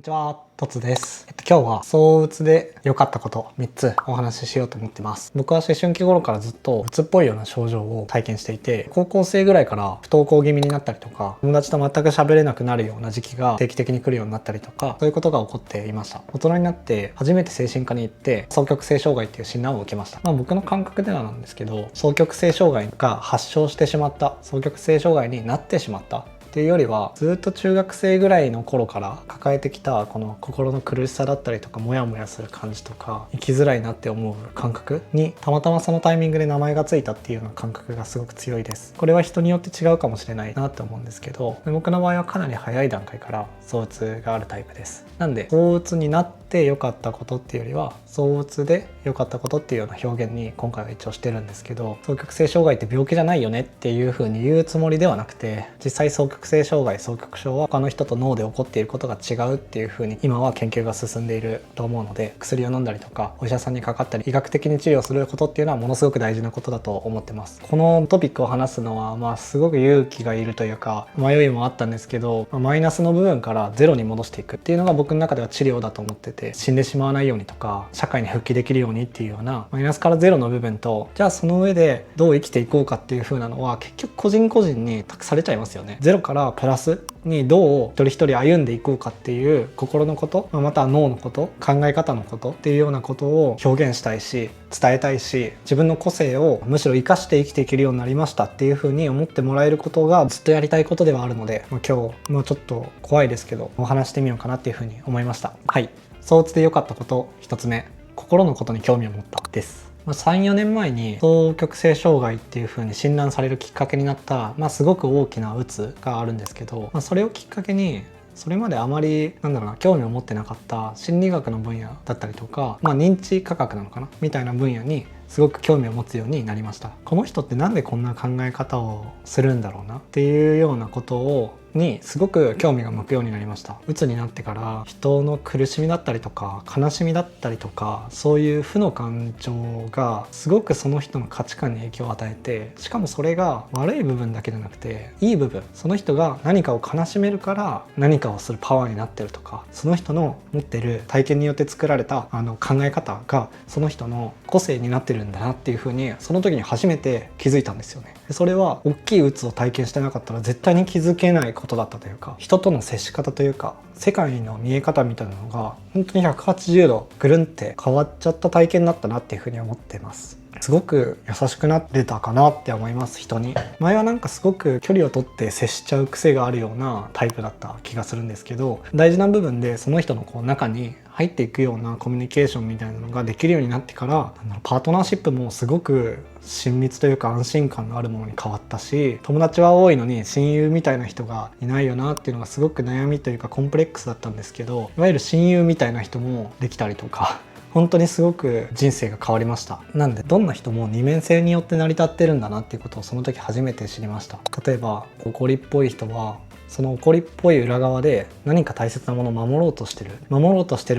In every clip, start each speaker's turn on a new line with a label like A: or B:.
A: にちは、とつです。今日は躁うつで良かったこと3つお話ししようと思ってます。僕は思春期頃からずっとうつっぽいような症状を体験していて、高校生ぐらいから不登校気味になったりとか、友達と全く喋れなくなるような時期が定期的に来るようになったりとか、そういうことが起こっていました。大人になって初めて精神科に行って双極性障害っていう診断を受けました。僕の感覚ではなんですけど、双極性障害が発症してしまった、双極性障害になってしまったっていうよりは、ずっと中学生ぐらいの頃から抱えてきたこの心の苦しさだったりとか、モヤモヤする感じとか、生きづらいなって思う感覚にたまたまそのタイミングで名前がついたっていうような感覚がすごく強いです。これは人によって違うかもしれないなって思うんですけど、僕の場合はかなり早い段階から躁うつがあるタイプです。なんで躁うつになって良かったことっていうよりは、躁うつで良かったことっていうような表現に今回は一応してるんですけど、双極性障害って病気じゃないよねっていう風に言うつもりではなくて、実際双極性障害、双極症は他の人と脳で起こっていることが違うっていう風に今は研究が進んでいると思うので、薬を飲んだりとかお医者さんにかかったり医学的に治療することっていうのはものすごく大事なことだと思ってます。このトピックを話すのはすごく勇気がいるというか迷いもあったんですけど、マイナスの部分からゼロに戻していくっていうのが僕の中では治療だと思ってて、死んでしまわないようにとか社会に復帰できるようにっていうようなマイナスからゼロの部分と、じゃあその上でどう生きていこうかっていう風なのは結局個人個人に託されちゃいますよね。ゼロからプラスにどう一人一人歩んでいこうかっていう心のこと、または脳のこと、考え方のことっていうようなことを表現したいし伝えたいし、自分の個性をむしろ生かして生きていけるようになりましたっていう風に思ってもらえることがずっとやりたいことではあるので、今日ちょっと怖いですけどお話してみようかなっていう風に思いました。はい、躁うつで良かったこと1つ目、心のことに興味を持ったです。3、4年前に双極性障害っていう風に診断されるきっかけになった、すごく大きなうつがあるんですけど、それをきっかけにそれまであまり興味を持ってなかった心理学の分野だったりとか、認知科学なのかなみたいな分野にすごく興味を持つようになりました。この人ってなんでこんな考え方をするんだろうなっていうようなことにすごく興味が向くようになりました。鬱になってから人の苦しみだったりとか悲しみだったりとか、そういう負の感情がすごくその人の価値観に影響を与えて、しかもそれが悪い部分だけじゃなくていい部分、その人が何かを悲しめるから何かをするパワーになってるとか、その人の持ってる体験によって作られた考え方がその人の個性になってるんだなっていう風にその時に初めて気づいたんですよね。それは大きい鬱を体験してなかったら絶対に気づけないことだったというか、人との接し方というか世界の見え方みたいなのが本当に180度ぐるんって変わっちゃった体験だったなっていう風に思ってます。すごく優しくなれたかなって思います。人に前はすごく距離を取って接しちゃう癖があるようなタイプだった気がするんですけど、大事な部分でその人の中に入っていくようなコミュニケーションみたいなのができるようになってから、パートナーシップもすごく親密というか安心感のあるものに変わったし、友達は多いのに親友みたいな人がいないよなっていうのがすごく悩みというかコンプレックスだったんですけど、いわゆる親友みたいな人もできたりとか、本当にすごく人生が変わりました。なんでどんな人も二面性によって成り立ってるんだなっていうことをその時初めて知りました。例えば怒りっぽい人はその怒りっぽい裏側で何か大切なものを守ろうとしてる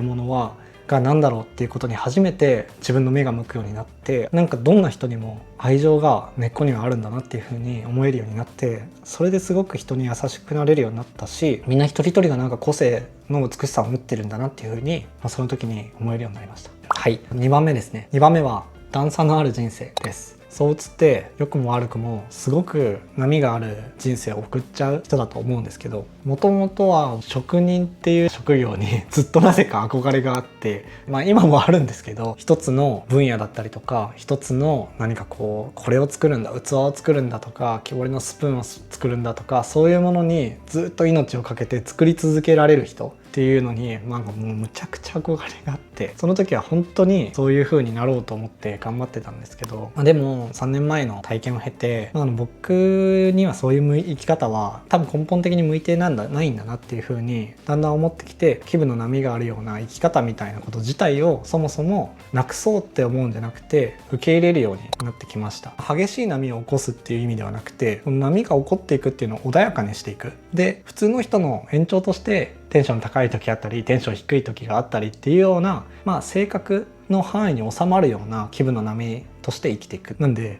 A: ものが何だろうっていうことに初めて自分の目が向くようになって、どんな人にも愛情が根っこにはあるんだなっていうふうに思えるようになって、それですごく人に優しくなれるようになったし、みんな一人一人が個性の美しさを持ってるんだなっていうふうに、その時に思えるようになりました。はい、2番目ですね。2番目は段差のある人生です。躁うつって良くも悪くもすごく波がある人生を送っちゃう人だと思うんですけど、もともとは職人っていう職業にずっとなぜか憧れがあって、今もあるんですけど、一つの分野だったりとか一つのこれを作るんだ、器を作るんだとか木彫りのスプーンを作るんだとか、そういうものにずっと命をかけて作り続けられる人っていうのにもうむちゃくちゃ憧れがあって、その時は本当にそういう風になろうと思って頑張ってたんですけど、でも3年前の体験を経て、僕にはそういう生き方は多分根本的に向いてないんだなっていう風にだんだん思ってきて、気分の波があるような生き方みたいなこと自体をそもそもなくそうって思うんじゃなくて受け入れるようになってきました。激しい波を起こすっていう意味ではなくて、この波が起こっていくっていうのを穏やかにしていく。で、普通の人の延長としてテンション高い時あったりテンション低い時があったりっていうような、性格の範囲に収まるような気分の波として生きていく。なんで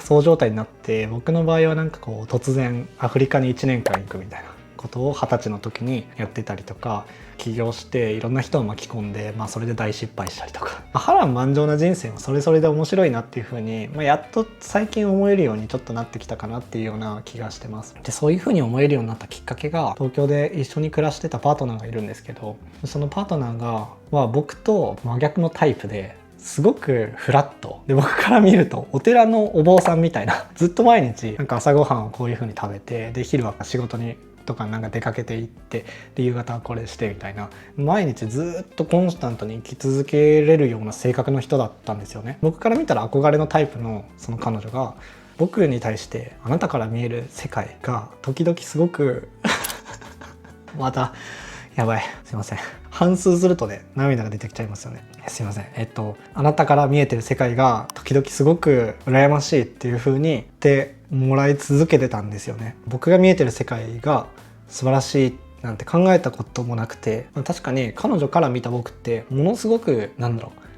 A: そう状態になって、僕の場合は突然アフリカに1年間行くみたいなことを20歳の時にやってたりとか、起業していろんな人を巻き込んで、それで大失敗したりとか、波乱万丈な人生もそれぞれで面白いなっていう風に、やっと最近思えるようにちょっとなってきたかなっていうような気がしてます。でそういう風に思えるようになったきっかけが、東京で一緒に暮らしてたパートナーがいるんですけど、そのパートナーは僕と真逆のタイプですごくフラットで、僕から見るとお寺のお坊さんみたいな、ずっと毎日なんか朝ごはんをこういう風に食べて、で昼は仕事にとかなんか出かけていって、で夕方はこれしてみたいな、毎日ずっとコンスタントに生き続けれるような性格の人だったんですよね。僕から見たら憧れのタイプのその彼女が、僕に対してあなたから見える世界が時々すごくまたやばい、すいません、反芻するとね涙が出てきちゃいますよね。すいません。あなたから見えてる世界が時々すごく羨ましいっていう風に言ってもらい続けてたんですよね。僕が見えてる世界が素晴らしいなんて考えたこともなくて、確かに彼女から見た僕ってものすごく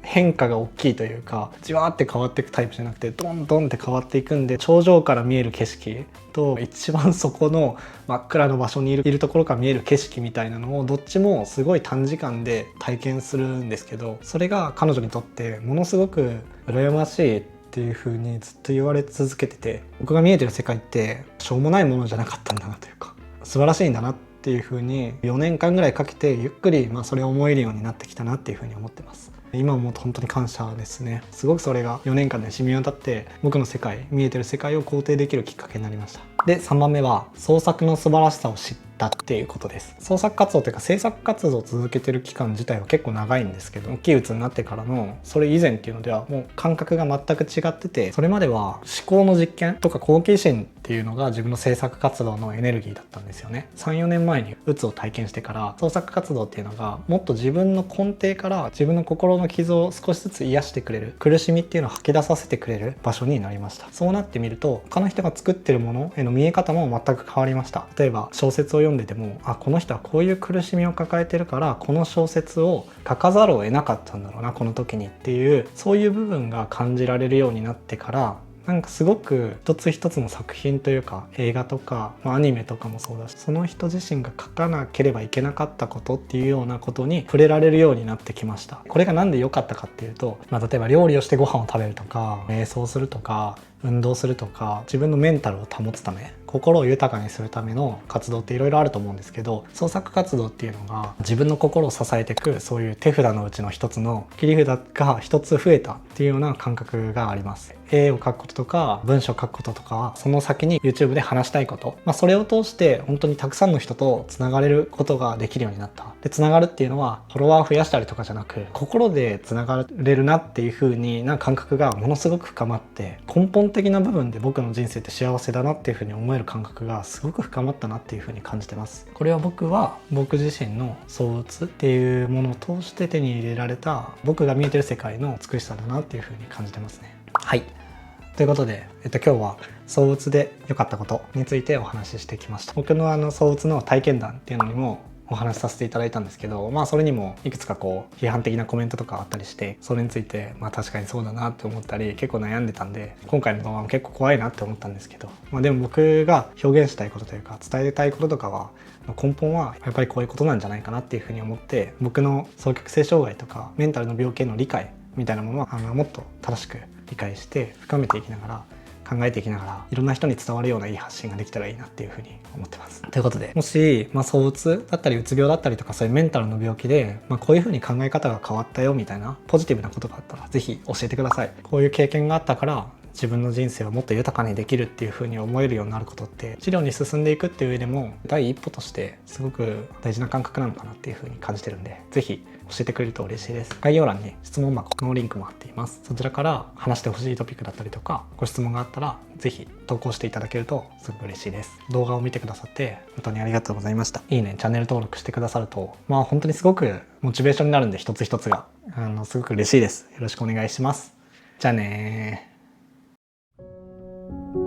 A: 変化が大きいというか、じわーって変わっていくタイプじゃなくて、どんどんって変わっていくんで、頂上から見える景色と一番底の真っ暗の場所にいるところから見える景色みたいなのをどっちもすごい短時間で体験するんですけど、それが彼女にとってものすごく羨ましいっていう風にずっと言われ続けてて、僕が見えてる世界ってしょうもないものじゃなかったんだなというか、素晴らしいんだなっていう風に4年間ぐらいかけてゆっくりそれを思えるようになってきたなっていう風に思ってます。今思うと本当に感謝ですね。すごくそれが4年間で染み渡って僕の世界、見えてる世界を肯定できるきっかけになりました。で3番目は創作の素晴らしさを知ったっていうことです。創作活動というか制作活動を続けてる期間自体は結構長いんですけど、大きいうつになってからのそれ以前っていうのではもう感覚が全く違ってて、それまでは思考の実験とか好奇心っていうのが自分の制作活動のエネルギーだったんですよね。3、4年前にうつを体験してから創作活動っていうのがもっと自分の根底から自分の心の傷を少しずつ癒してくれる、苦しみっていうのを吐き出させてくれる場所になりました。そうなってみると他の人が作ってるものへの見え方も全く変わりました。例えば小説を読んでても、この人はこういう苦しみを抱えてるからこの小説を書かざるを得なかったんだろうなこの時にっていう、そういう部分が感じられるようになってから、なんかすごく一つ一つの作品というか映画とか、アニメとかもそうだし、その人自身が書かなければいけなかったことっていうようなことに触れられるようになってきました。これがなんで良かったかっていうと、例えば料理をしてご飯を食べるとか、瞑想するとか運動するとか、自分のメンタルを保つため、心を豊かにするための活動っていろいろあると思うんですけど、創作活動っていうのが自分の心を支えていく、そういう手札のうちの一つの切り札が一つ増えたっていうような感覚があります。絵を描くこととか文章を書くこととか、その先に YouTube で話したいこと、それを通して本当にたくさんの人とつながれることができるようになった。でつながるっていうのはフォロワーを増やしたりとかじゃなく、心でつながれるなっていう風な感覚がものすごく深まって、根本的な部分で僕の人生って幸せだなっていう風に思える感覚がすごく深まったなっていう風に感じてます。これは僕自身の創鬱っていうものを通して手に入れられた僕が見えてる世界の美しさだなっていう風に感じてますね。はい、ということで、今日は創鬱で良かったことについてお話ししてきました。僕の創鬱の体験談っていうのにもお話しさせていただいたんですけど、それにもいくつか批判的なコメントとかあったりして、それについて確かにそうだなって思ったり結構悩んでたんで、今回の動画も結構怖いなって思ったんですけど、でも僕が表現したいことというか伝えたいこととかは根本はやっぱりこういうことなんじゃないかなっていうふうに思って、僕の双極性障害とかメンタルの病気への理解みたいなものはもっと正しく理解して深めていきながら、考えていきながらいろんな人に伝わるようないい発信ができたらいいなっていうふうに思ってます。ということで、もし、躁うつだったりうつ病だったりとか、そういうメンタルの病気で、こういうふうに考え方が変わったよみたいなポジティブなことがあったらぜひ教えてください。こういう経験があったから自分の人生をもっと豊かにできるっていう風に思えるようになることって、治療に進んでいくっていう上でも第一歩としてすごく大事な感覚なのかなっていう風に感じてるんで、ぜひ教えてくれると嬉しいです。概要欄に質問箱のリンクも貼っています。そちらから話してほしいトピックだったりとかご質問があったらぜひ投稿していただけるとすごく嬉しいです。動画を見てくださって本当にありがとうございました。いいね、チャンネル登録してくださると本当にすごくモチベーションになるんで、一つ一つがすごく嬉しいです。よろしくお願いします。じゃあねー。